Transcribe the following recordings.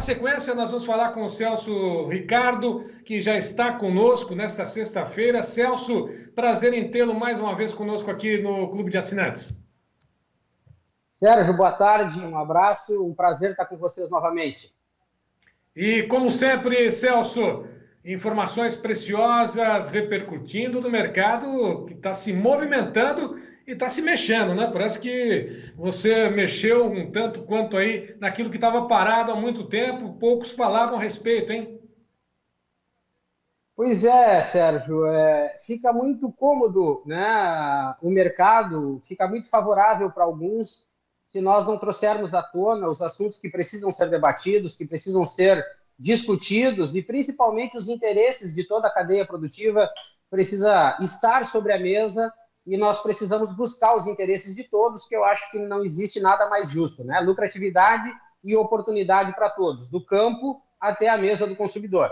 sequência, nós vamos falar com o Celso Ricardo, que já está conosco nesta sexta-feira. Celso, prazer em tê-lo mais uma vez conosco aqui no Clube de Assinantes. Sérgio, boa tarde, um abraço, um prazer estar com vocês novamente. E, como sempre, Celso, informações preciosas repercutindo no mercado que está se movimentando e está se mexendo, né? Parece que você mexeu um tanto quanto aí naquilo que estava parado há muito tempo, poucos falavam a respeito, hein? Pois é, Sérgio, fica muito cômodo, né? O mercado fica muito favorável para alguns se nós não trouxermos à tona os assuntos que precisam ser debatidos, que precisam ser discutidos e principalmente os interesses de toda a cadeia produtiva precisa estar sobre a mesa e nós precisamos buscar os interesses de todos, que eu acho que não existe nada mais justo, né? Lucratividade e oportunidade para todos, do campo até a mesa do consumidor.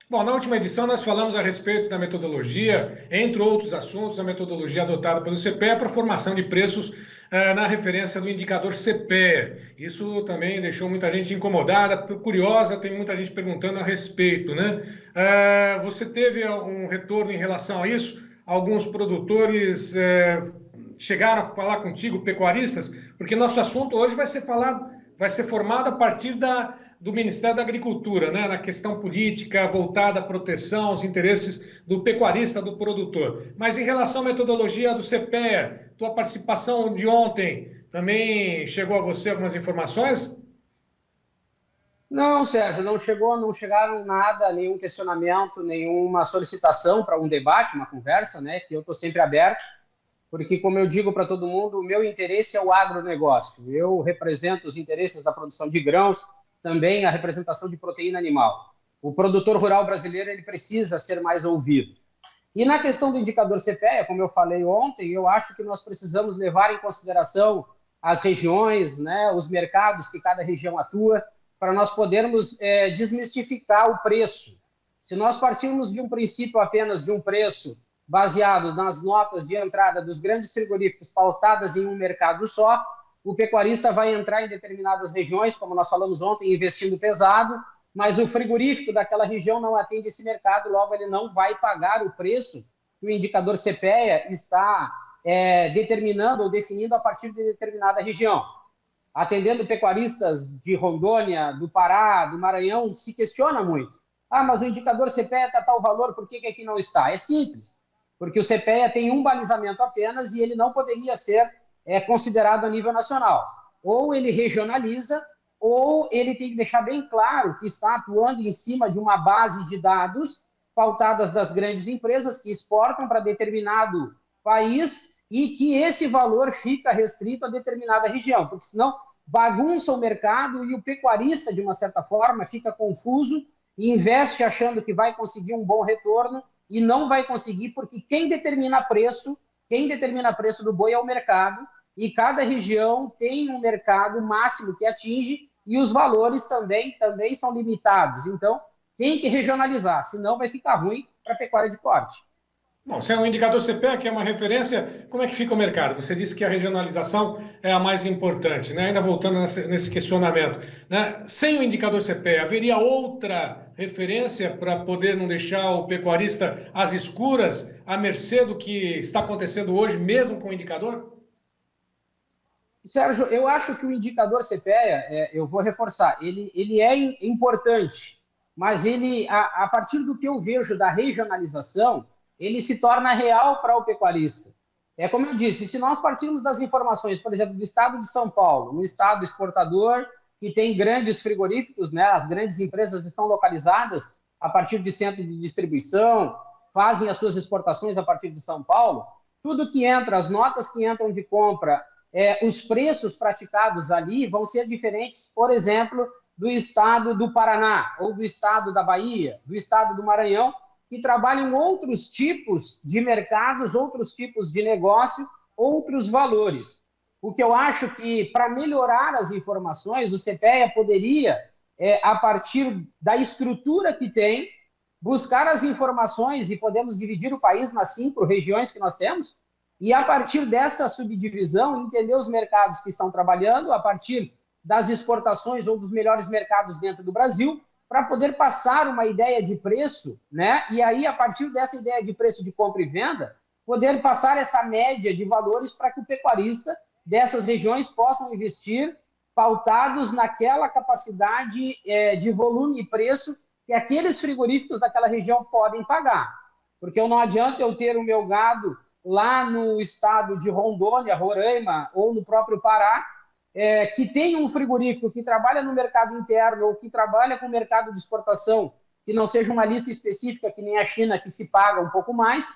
Bom, na última edição nós falamos a respeito da metodologia, entre outros assuntos, a metodologia adotada pelo CPEA para a formação de preços na referência do indicador CPEA. Isso também deixou muita gente incomodada, curiosa, tem muita gente perguntando a respeito, né? Você teve um retorno em relação a isso? Alguns produtores chegaram a falar contigo, pecuaristas, porque nosso assunto hoje vai ser formado a partir do Ministério da Agricultura, né, na questão política voltada à proteção aos interesses do pecuarista, do produtor. Mas em relação à metodologia do CPEA, tua participação de ontem também chegou a você algumas informações? Não, Sérgio, não chegaram nada, nenhum questionamento, nenhuma solicitação para um debate, uma conversa, né, que eu estou sempre aberto, porque, como eu digo para todo mundo, o meu interesse é o agronegócio. Eu represento os interesses da produção de grãos, também a representação de proteína animal. O produtor rural brasileiro ele precisa ser mais ouvido. E na questão do indicador CPEA, como eu falei ontem, eu acho que nós precisamos levar em consideração as regiões, né, os mercados que cada região atua, para nós podermos desmistificar o preço. Se nós partirmos de um princípio apenas de um preço baseado nas notas de entrada dos grandes frigoríficos pautadas em um mercado só, o pecuarista vai entrar em determinadas regiões, como nós falamos ontem, investindo pesado, mas o frigorífico daquela região não atende esse mercado, logo ele não vai pagar o preço que o indicador CPEA está determinando ou definindo a partir de determinada região. Atendendo pecuaristas de Rondônia, do Pará, do Maranhão, se questiona muito. Ah, mas o indicador CPEA está tal valor, por que aqui não está? É simples, porque o CPEA tem um balizamento apenas e ele não poderia ser considerado a nível nacional. Ou ele regionaliza, ou ele tem que deixar bem claro que está atuando em cima de uma base de dados pautadas das grandes empresas que exportam para determinado país e que esse valor fica restrito a determinada região, porque senão bagunça o mercado e o pecuarista, de uma certa forma, fica confuso e investe achando que vai conseguir um bom retorno e não vai conseguir, porque quem determina preço do boi é o mercado, e cada região tem um mercado máximo que atinge, e os valores também são limitados. Então, tem que regionalizar, senão vai ficar ruim para a pecuária de corte. Bom, se é um indicador CPEA, que é uma referência, como é que fica o mercado? Você disse que a regionalização é a mais importante, né? Ainda voltando nesse questionamento, né? Sem o indicador CPEA, haveria outra referência para poder não deixar o pecuarista às escuras, à mercê do que está acontecendo hoje, mesmo com o indicador? Sérgio, eu acho que o indicador CPEA, eu vou reforçar, ele é importante, mas ele, a partir do que eu vejo da regionalização, ele se torna real para o pecuarista. É como eu disse, se nós partirmos das informações, por exemplo, do estado de São Paulo, um estado exportador que tem grandes frigoríficos, né, as grandes empresas estão localizadas a partir de centro de distribuição, fazem as suas exportações a partir de São Paulo, tudo que entra, as notas que entram de compra, os preços praticados ali vão ser diferentes, por exemplo, do estado do Paraná, ou do estado da Bahia, do estado do Maranhão, que trabalham outros tipos de mercados, outros tipos de negócio, outros valores. O que eu acho que, para melhorar as informações, o CPEA poderia, a partir da estrutura que tem, buscar as informações, e podemos dividir o país nas 5 regiões que nós temos, e a partir dessa subdivisão, entender os mercados que estão trabalhando, a partir das exportações ou dos melhores mercados dentro do Brasil, para poder passar uma ideia de preço, né? E aí, a partir dessa ideia de preço de compra e venda, poder passar essa média de valores para que o pecuarista dessas regiões possam investir pautados naquela capacidade de volume e preço que aqueles frigoríficos daquela região podem pagar. Porque não adianta eu ter o meu gado lá no estado de Rondônia, Roraima ou no próprio Pará, que tem um frigorífico que trabalha no mercado interno ou que trabalha com o mercado de exportação, que não seja uma lista específica que nem a China, que se paga um pouco mais,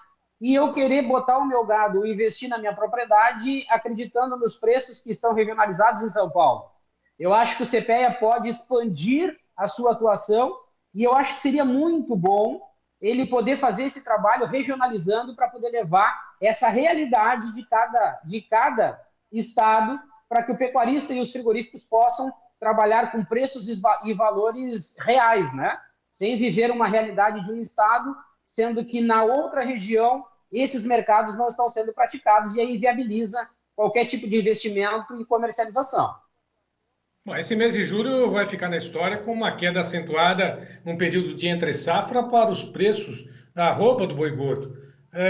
e eu querer botar o meu gado, investir na minha propriedade, acreditando nos preços que estão regionalizados em São Paulo. Eu acho que o CPEA pode expandir a sua atuação e eu acho que seria muito bom ele poder fazer esse trabalho regionalizando para poder levar essa realidade de cada estado para que o pecuarista e os frigoríficos possam trabalhar com preços e valores reais, né? Sem viver uma realidade de um estado, sendo que na outra região esses mercados não estão sendo praticados e aí viabiliza qualquer tipo de investimento e comercialização. Bom, esse mês de julho vai ficar na história com uma queda acentuada num período de entre-safra para os preços da arroba do boi gordo.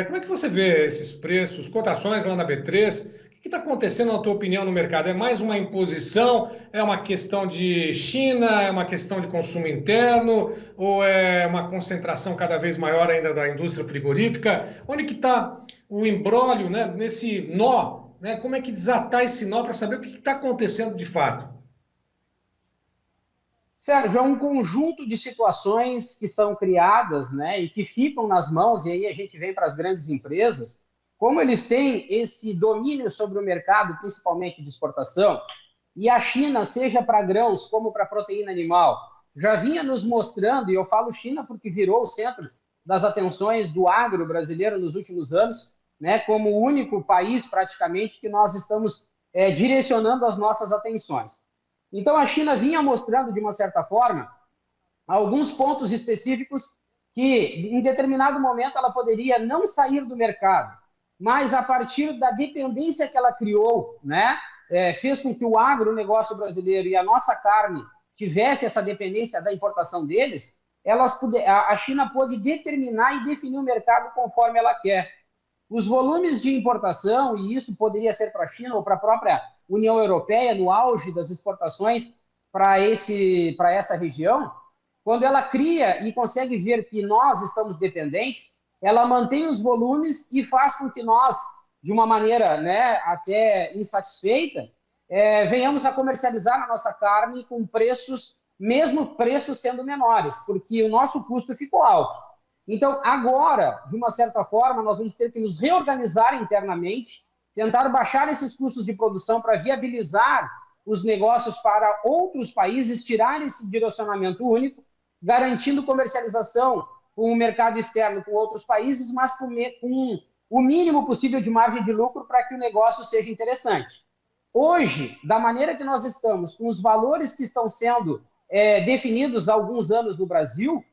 Como é que você vê esses preços, cotações lá na B3? O que está acontecendo, na tua opinião, no mercado? É mais uma imposição? É uma questão de China? É uma questão de consumo interno? Ou é uma concentração cada vez maior ainda da indústria frigorífica? Onde que está o imbróglio, né, nesse nó? Né? Como é que desatar esse nó para saber o que está acontecendo de fato? Sérgio, é um conjunto de situações que são criadas, né, e que ficam nas mãos, e aí a gente vem para as grandes empresas, como eles têm esse domínio sobre o mercado, principalmente de exportação, e a China, seja para grãos como para proteína animal, já vinha nos mostrando, e eu falo China porque virou o centro das atenções do agro brasileiro nos últimos anos, né, como o único país praticamente que nós estamos direcionando as nossas atenções. Então, a China vinha mostrando, de uma certa forma, alguns pontos específicos que, em determinado momento, ela poderia não sair do mercado, mas, a partir da dependência que ela criou, né, fez com que o agronegócio brasileiro e a nossa carne tivesse essa dependência da importação deles, a China pôde determinar e definir o mercado conforme ela quer. Os volumes de importação, e isso poderia ser para a China ou para a própria União Europeia, no auge das exportações para essa região, quando ela cria e consegue ver que nós estamos dependentes, ela mantém os volumes e faz com que nós, de uma maneira, né, até insatisfeita, venhamos a comercializar a nossa carne com preços, mesmo preços sendo menores, porque o nosso custo ficou alto. Então, agora, de uma certa forma, nós vamos ter que nos reorganizar internamente, tentar baixar esses custos de produção para viabilizar os negócios para outros países, tirar esse direcionamento único, garantindo comercialização com o mercado externo com outros países, mas com o mínimo possível de margem de lucro para que o negócio seja interessante. Hoje, da maneira que nós estamos, com os valores que estão sendo definidos há alguns anos no Brasil,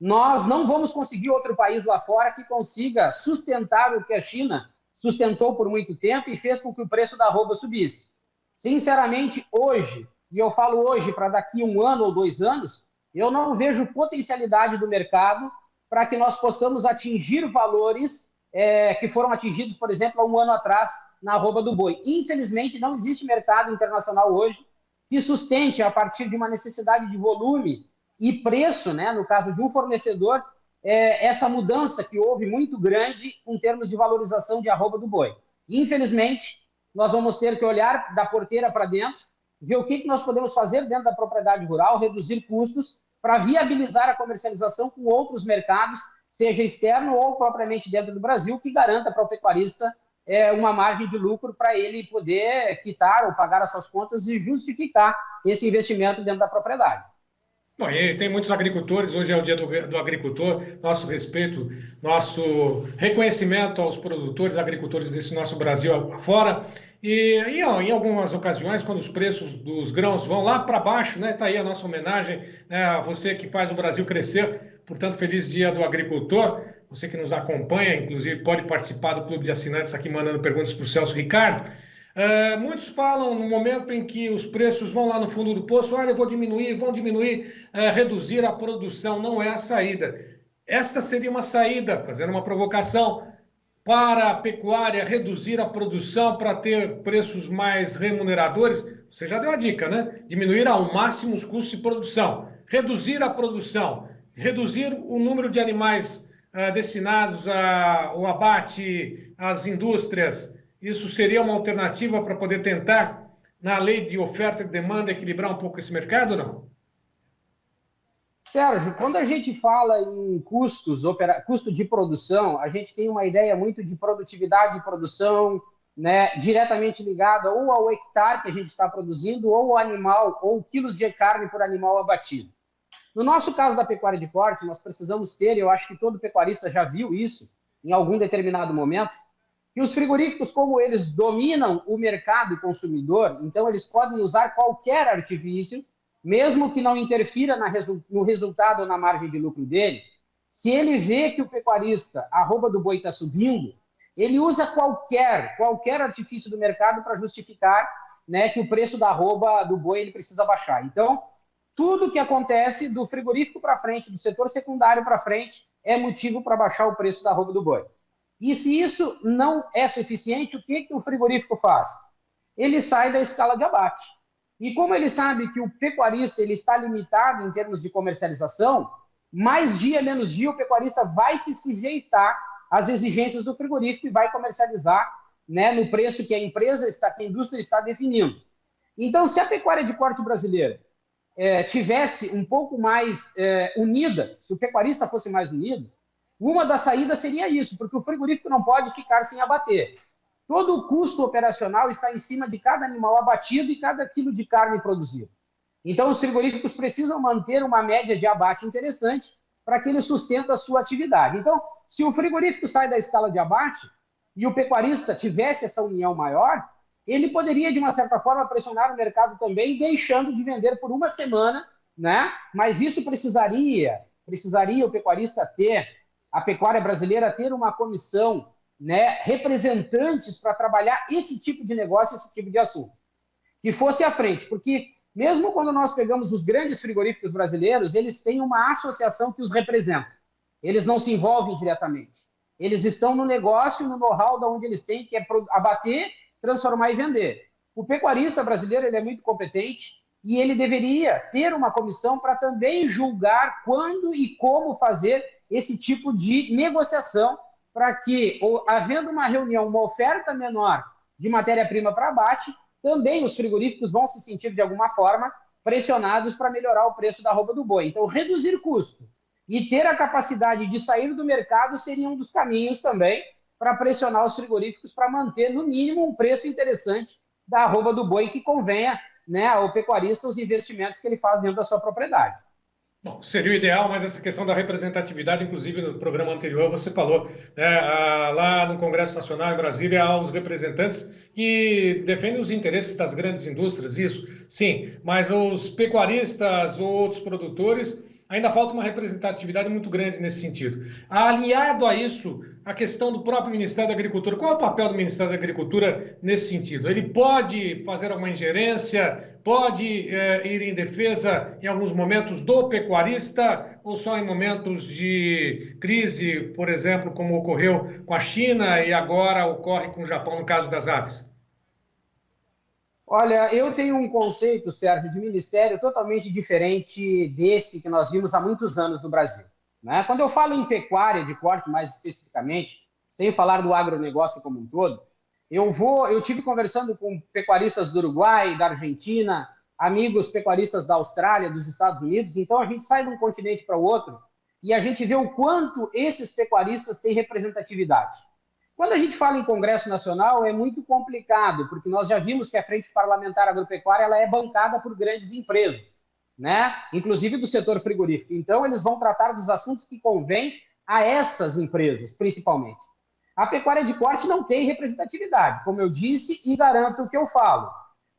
nós não vamos conseguir outro país lá fora que consiga sustentar o que a China sustentou por muito tempo e fez com que o preço da arroba subisse. Sinceramente, hoje, e eu falo hoje para daqui 1 ano ou 2 anos, eu não vejo potencialidade do mercado para que nós possamos atingir valores que foram atingidos, por exemplo, há 1 ano atrás na arroba do boi. Infelizmente, não existe mercado internacional hoje que sustente, a partir de uma necessidade de volume e preço, né, no caso de um fornecedor, essa mudança que houve muito grande em termos de valorização de arroba do boi. Infelizmente, nós vamos ter que olhar da porteira para dentro, ver o que nós podemos fazer dentro da propriedade rural, reduzir custos para viabilizar a comercialização com outros mercados, seja externo ou propriamente dentro do Brasil, que garanta para o pecuarista uma margem de lucro para ele poder quitar ou pagar as suas contas e justificar esse investimento dentro da propriedade. Bom, e tem muitos agricultores, hoje é o dia do agricultor, nosso respeito, nosso reconhecimento aos produtores, agricultores desse nosso Brasil afora. E em algumas ocasiões, quando os preços dos grãos vão lá para baixo, né, tá aí a nossa homenagem, né, a você que faz o Brasil crescer. Portanto, feliz dia do agricultor. Você que nos acompanha, inclusive pode participar do clube de assinantes aqui mandando perguntas para o Celso Ricardo. Muitos falam no momento em que os preços vão lá no fundo do poço, olha, eu vou diminuir, vão diminuir, reduzir a produção. Não é a saída. Esta seria uma saída, fazendo uma provocação para a pecuária reduzir a produção para ter preços mais remuneradores. Você já deu a dica, né? Diminuir ao máximo os custos de produção, reduzir a produção, reduzir o número de animais destinados ao abate às indústrias. Isso seria uma alternativa para poder tentar, na lei de oferta e demanda, equilibrar um pouco esse mercado, não? Sérgio, quando a gente fala em custo de produção, a gente tem uma ideia muito de produtividade de produção, né, diretamente ligada ou ao hectare que a gente está produzindo, ou ao animal, ou quilos de carne por animal abatido. No nosso caso da pecuária de corte, nós precisamos ter, eu acho que todo pecuarista já viu isso em algum determinado momento, que os frigoríficos, como eles dominam o mercado consumidor, então eles podem usar qualquer artifício, mesmo que não interfira no resultado ou na margem de lucro dele. Se ele vê que o pecuarista, a arroba do boi está subindo, ele usa qualquer artifício do mercado para justificar, né, que o preço da arroba do boi ele precisa baixar. Então, tudo que acontece do frigorífico para frente, do setor secundário para frente, é motivo para baixar o preço da arroba do boi. E se isso não é suficiente, o que o frigorífico faz? Ele sai da escala de abate. E como ele sabe que o pecuarista ele está limitado em termos de comercialização, mais dia, menos dia, o pecuarista vai se sujeitar às exigências do frigorífico e vai comercializar, né, no preço que a empresa está, que a indústria está definindo. Então, se a pecuária de corte brasileira tivesse um pouco mais unida, se o pecuarista fosse mais unido, uma das saídas seria isso, porque o frigorífico não pode ficar sem abater. Todo o custo operacional está em cima de cada animal abatido e cada quilo de carne produzido. Então, os frigoríficos precisam manter uma média de abate interessante para que ele sustente a sua atividade. Então, se o frigorífico sai da escala de abate e o pecuarista tivesse essa união maior, ele poderia, de uma certa forma, pressionar o mercado também, deixando de vender por uma semana, né? Mas isso precisaria o pecuarista ter, a pecuária brasileira ter uma comissão, né, representantes para trabalhar esse tipo de negócio, esse tipo de assunto. Que fosse à frente, porque mesmo quando nós pegamos os grandes frigoríficos brasileiros, eles têm uma associação que os representa. Eles não se envolvem diretamente. Eles estão no negócio, no know-how de onde eles têm, que é abater, transformar e vender. O pecuarista brasileiro ele é muito competente e ele deveria ter uma comissão para também julgar quando e como fazer esse tipo de negociação para que, havendo uma reunião, uma oferta menor de matéria-prima para abate, também os frigoríficos vão se sentir, de alguma forma, pressionados para melhorar o preço da arroba do boi. Então, reduzir custo e ter a capacidade de sair do mercado seria um dos caminhos também para pressionar os frigoríficos para manter, no mínimo, um preço interessante da arroba do boi que convenha, né, ao pecuarista os investimentos que ele faz dentro da sua propriedade. Bom, seria o ideal, mas essa questão da representatividade, inclusive no programa anterior você falou, né, lá no Congresso Nacional em Brasília há os representantes que defendem os interesses das grandes indústrias, isso sim, mas os pecuaristas ou outros produtores ainda falta uma representatividade muito grande nesse sentido. Aliado a isso, a questão do próprio Ministério da Agricultura. Qual é o papel do Ministério da Agricultura nesse sentido? Ele pode fazer alguma ingerência, pode ir em defesa, em alguns momentos, do pecuarista, ou só em momentos de crise, por exemplo, como ocorreu com a China e agora ocorre com o Japão no caso das aves? Olha, eu tenho um conceito, Sérgio, de ministério totalmente diferente desse que nós vimos há muitos anos no Brasil, né? Quando eu falo em pecuária de corte, mais especificamente, sem falar do agronegócio como um todo, eu tive conversando com pecuaristas do Uruguai, da Argentina, amigos pecuaristas da Austrália, dos Estados Unidos, então a gente sai de um continente para o outro e a gente vê o quanto esses pecuaristas têm representatividade. Quando a gente fala em Congresso Nacional, é muito complicado, porque nós já vimos que a Frente Parlamentar Agropecuária ela é bancada por grandes empresas, né? Inclusive do setor frigorífico. Então, eles vão tratar dos assuntos que convêm a essas empresas, principalmente. A pecuária de corte não tem representatividade, como eu disse e garanto o que eu falo.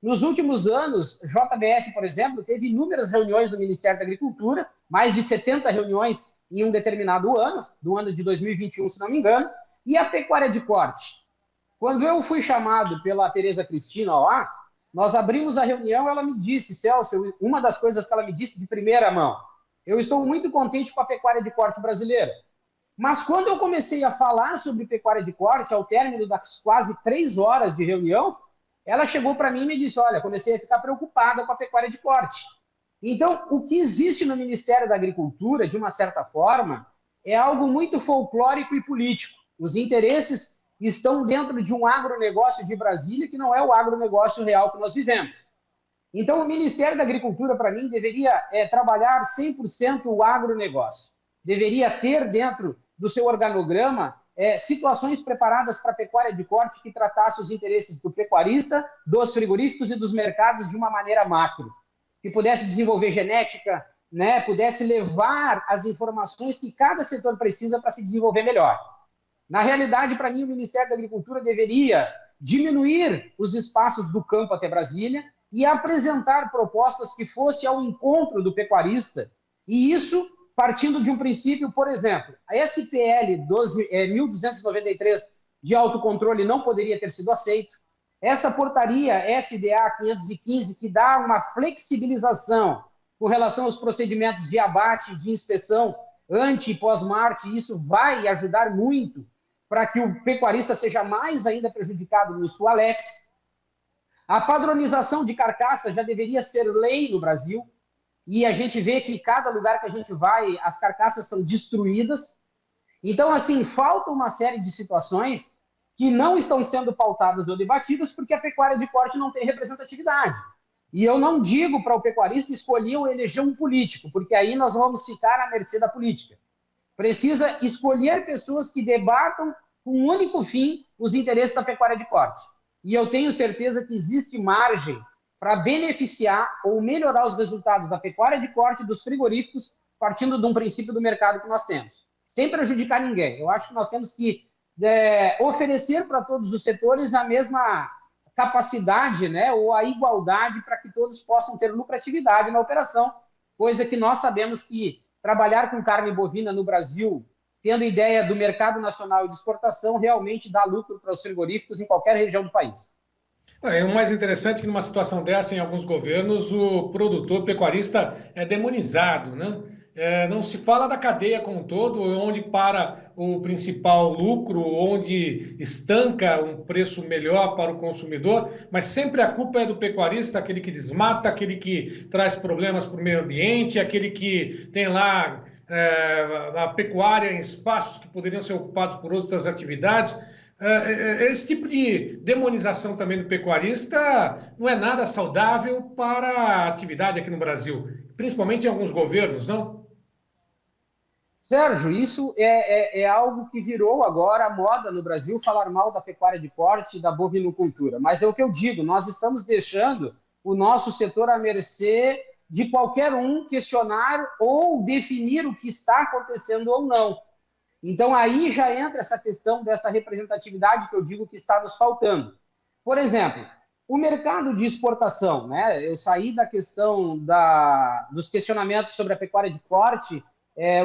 Nos últimos anos, JBS, por exemplo, teve inúmeras reuniões do Ministério da Agricultura, mais de 70 reuniões em um determinado ano, do ano de 2021, se não me engano, e a pecuária de corte? Quando eu fui chamado pela Tereza Cristina lá, nós abrimos a reunião, ela me disse, Celso, uma das coisas que ela me disse de primeira mão, eu estou muito contente com a pecuária de corte brasileira. Mas quando eu comecei a falar sobre pecuária de corte, ao término das quase 3 horas de reunião, ela chegou para mim e me disse, olha, comecei a ficar preocupada com a pecuária de corte. Então, o que existe no Ministério da Agricultura, de uma certa forma, é algo muito folclórico e político. Os interesses estão dentro de um agronegócio de Brasília, que não é o agronegócio real que nós vivemos. Então, o Ministério da Agricultura, para mim, deveria trabalhar 100% o agronegócio. Deveria ter dentro do seu organograma situações preparadas para a pecuária de corte que tratasse os interesses do pecuarista, dos frigoríficos e dos mercados de uma maneira macro. Que pudesse desenvolver genética, né, pudesse levar as informações que cada setor precisa para se desenvolver melhor. Na realidade, para mim, o Ministério da Agricultura deveria diminuir os espaços do campo até Brasília e apresentar propostas que fossem ao encontro do pecuarista. E isso partindo de um princípio, por exemplo, a SPL 1293 de autocontrole não poderia ter sido aceito. Essa portaria SDA 515, que dá uma flexibilização com relação aos procedimentos de abate e de inspeção ante e pós-marte, isso vai ajudar muito para que o pecuarista seja mais ainda prejudicado nos toaletes. A padronização de carcaças já deveria ser lei no Brasil, e a gente vê que em cada lugar que a gente vai, as carcaças são destruídas. Então, assim, falta uma série de situações que não estão sendo pautadas ou debatidas porque a pecuária de corte não tem representatividade. E eu não digo para o pecuarista escolher ou eleger um político, porque aí nós vamos ficar à mercê da política. Precisa escolher pessoas que debatam com um único fim os interesses da pecuária de corte. E eu tenho certeza que existe margem para beneficiar ou melhorar os resultados da pecuária de corte e dos frigoríficos, partindo de um princípio do mercado que nós temos, sem prejudicar ninguém. Eu acho que nós temos que oferecer para todos os setores a mesma capacidade, né, ou a igualdade para que todos possam ter lucratividade na operação, coisa que nós sabemos que trabalhar com carne bovina no Brasil, tendo ideia do mercado nacional e de exportação, realmente dá lucro para os frigoríficos em qualquer região do país. O mais interessante é que numa situação dessa, em alguns governos, o produtor pecuarista é demonizado, né? Não se fala da cadeia como um todo, onde para o principal lucro, onde estanca um preço melhor para o consumidor, mas sempre a culpa é do pecuarista, aquele que desmata, aquele que traz problemas para o meio ambiente, aquele que tem lá a pecuária em espaços que poderiam ser ocupados por outras atividades. Esse tipo de demonização também do pecuarista não é nada saudável para a atividade aqui no Brasil, principalmente em alguns governos, não? Sérgio, isso é algo que virou agora moda no Brasil, falar mal da pecuária de corte e da bovinocultura. Mas é o que eu digo, nós estamos deixando o nosso setor à mercê de qualquer um questionar ou definir o que está acontecendo ou não. Então, aí já entra essa questão dessa representatividade que eu digo que está nos faltando. Por exemplo, o mercado de exportação, né? Eu saí da questão dos questionamentos sobre a pecuária de corte,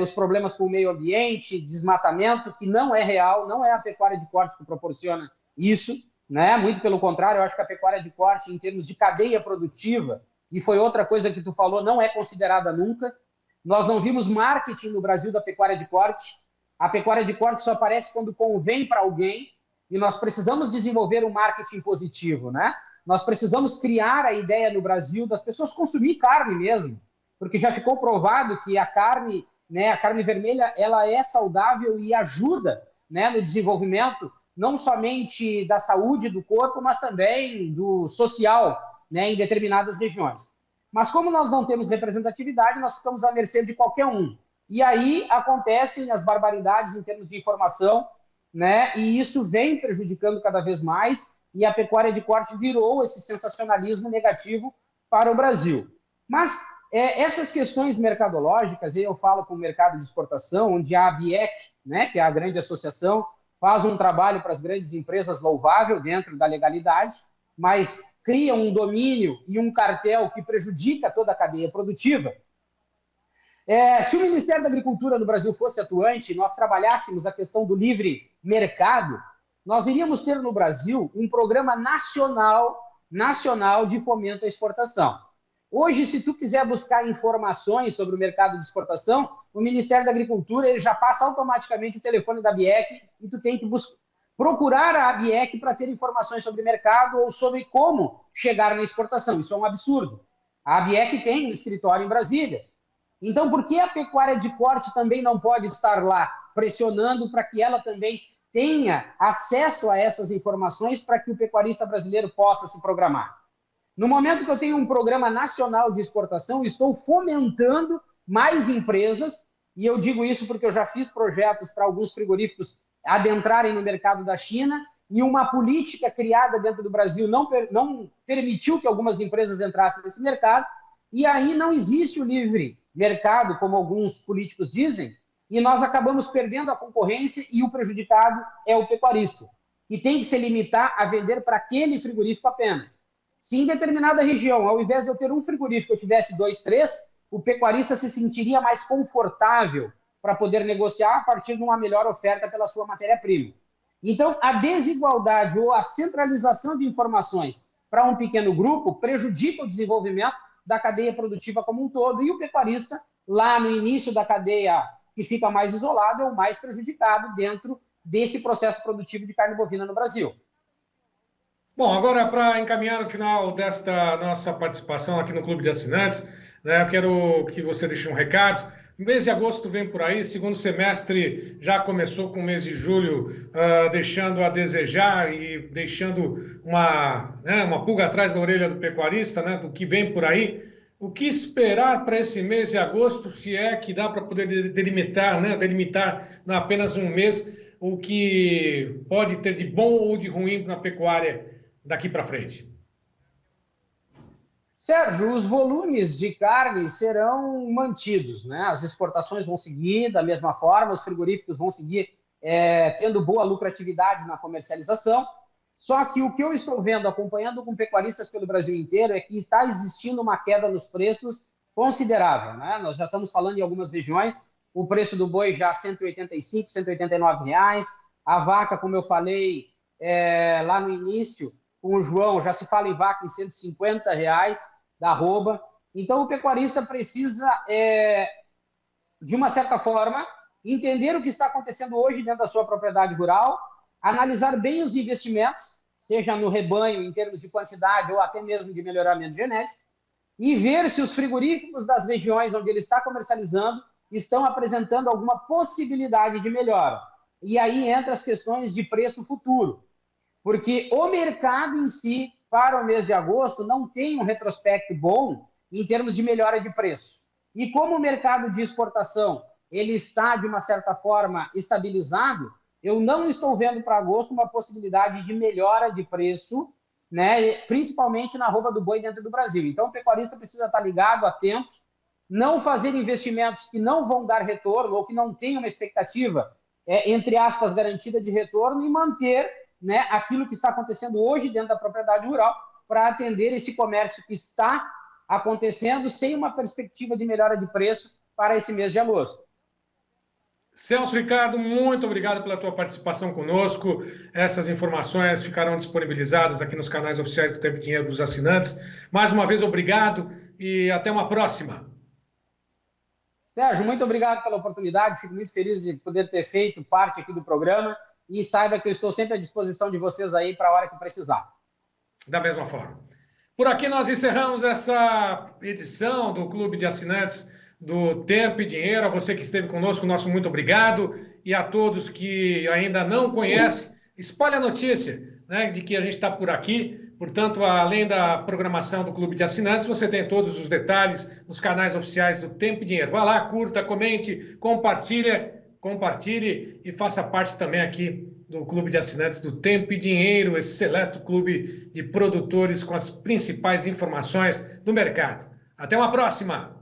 os problemas com o meio ambiente, desmatamento, que não é real, não é a pecuária de corte que proporciona isso, né? Muito pelo contrário, eu acho que a pecuária de corte, em termos de cadeia produtiva, e foi outra coisa que tu falou, não é considerada nunca. Nós não vimos marketing no Brasil da pecuária de corte. A pecuária de corte só aparece quando convém para alguém e nós precisamos desenvolver um marketing positivo, né? Nós precisamos criar a ideia no Brasil das pessoas consumir carne mesmo, porque já ficou provado que a carne, né, a carne vermelha, ela é saudável e ajuda, né, no desenvolvimento não somente da saúde do corpo, mas também do social, né, em determinadas regiões. Mas como nós não temos representatividade, nós ficamos à mercê de qualquer um. E aí acontecem as barbaridades em termos de informação, né? E isso vem prejudicando cada vez mais, e a pecuária de corte virou esse sensacionalismo negativo para o Brasil. Mas essas questões mercadológicas, eu falo com o mercado de exportação, onde a ABIEC, né, que é a grande associação, faz um trabalho para as grandes empresas louvável dentro da legalidade, mas cria um domínio e um cartel que prejudica toda a cadeia produtiva. Se o Ministério da Agricultura no Brasil fosse atuante, nós trabalhássemos a questão do livre mercado, nós iríamos ter no Brasil um programa nacional de fomento à exportação. Hoje, se tu quiser buscar informações sobre o mercado de exportação, o Ministério da Agricultura ele já passa automaticamente o telefone da ABIEC e tu tem que procurar a ABIEC para ter informações sobre o mercado ou sobre como chegar na exportação. Isso é um absurdo. A ABIEC tem um escritório em Brasília. Então, por que a pecuária de corte também não pode estar lá, pressionando para que ela também tenha acesso a essas informações para que o pecuarista brasileiro possa se programar? No momento que eu tenho um programa nacional de exportação, estou fomentando mais empresas, e eu digo isso porque eu já fiz projetos para alguns frigoríficos adentrarem no mercado da China, e uma política criada dentro do Brasil não permitiu que algumas empresas entrassem nesse mercado, e aí não existe o livre mercado, como alguns políticos dizem, e nós acabamos perdendo a concorrência e o prejudicado é o pecuarista, que tem que se limitar a vender para aquele frigorífico apenas. Se em determinada região, ao invés de eu ter um frigorífico, eu tivesse 2, 3, o pecuarista se sentiria mais confortável para poder negociar a partir de uma melhor oferta pela sua matéria-prima. Então, a desigualdade ou a centralização de informações para um pequeno grupo prejudica o desenvolvimento da cadeia produtiva como um todo, e o pecuarista, lá no início da cadeia que fica mais isolado, é o mais prejudicado dentro desse processo produtivo de carne bovina no Brasil. Bom, agora para encaminhar o final desta nossa participação aqui no Clube de Assinantes, né, eu quero que você deixe um recado. O mês de agosto vem por aí, segundo semestre já começou com o mês de julho, deixando a desejar e deixando uma pulga atrás da orelha do pecuarista, né, do que vem por aí. O que esperar para esse mês de agosto, se é que dá para poder delimitar não apenas um mês, o que pode ter de bom ou de ruim na pecuária daqui para frente? Sérgio, os volumes de carne serão mantidos, né? As exportações vão seguir da mesma forma, os frigoríficos vão seguir tendo boa lucratividade na comercialização. Só que o que eu estou vendo, acompanhando com pecuaristas pelo Brasil inteiro, é que está existindo uma queda nos preços considerável, né? Nós já estamos falando em algumas regiões, o preço do boi já R$ 185, R$ 189 reais, a vaca, como eu falei lá no início, com o João, já se fala em vaca em R$ 150 reais da arroba. Então, o pecuarista precisa, de uma certa forma, entender o que está acontecendo hoje dentro da sua propriedade rural, analisar bem os investimentos, seja no rebanho, em termos de quantidade ou até mesmo de melhoramento genético, e ver se os frigoríficos das regiões onde ele está comercializando estão apresentando alguma possibilidade de melhora. E aí entra as questões de preço futuro. Porque o mercado em si, para o mês de agosto, não tem um retrospecto bom em termos de melhora de preço. E como o mercado de exportação ele está, de uma certa forma, estabilizado, eu não estou vendo para agosto uma possibilidade de melhora de preço, né, principalmente na arroba do boi dentro do Brasil. Então, o pecuarista precisa estar ligado, atento, não fazer investimentos que não vão dar retorno ou que não tenham uma expectativa, entre aspas, garantida de retorno e manter, né, aquilo que está acontecendo hoje dentro da propriedade rural para atender esse comércio que está acontecendo sem uma perspectiva de melhora de preço para esse mês de agosto. Celso Ricardo, muito obrigado pela tua participação conosco. Essas informações ficarão disponibilizadas aqui nos canais oficiais do Tempo e Dinheiro dos assinantes. Mais uma vez, obrigado e até uma próxima. Sérgio, muito obrigado pela oportunidade. Fico muito feliz de poder ter feito parte aqui do programa e saiba que eu estou sempre à disposição de vocês aí para a hora que precisar. Da mesma forma. Por aqui nós encerramos essa edição do Clube de Assinantes do Tempo e Dinheiro. A você que esteve conosco, nosso muito obrigado. E a todos que ainda não conhecem, espalhe a notícia, né, de que a gente está por aqui. Portanto, além da programação do Clube de Assinantes, você tem todos os detalhes nos canais oficiais do Tempo e Dinheiro. Vá lá, curta, comente, compartilhe e faça parte também aqui do Clube de Assinantes do Tempo e Dinheiro, esse seleto clube de produtores com as principais informações do mercado. Até uma próxima!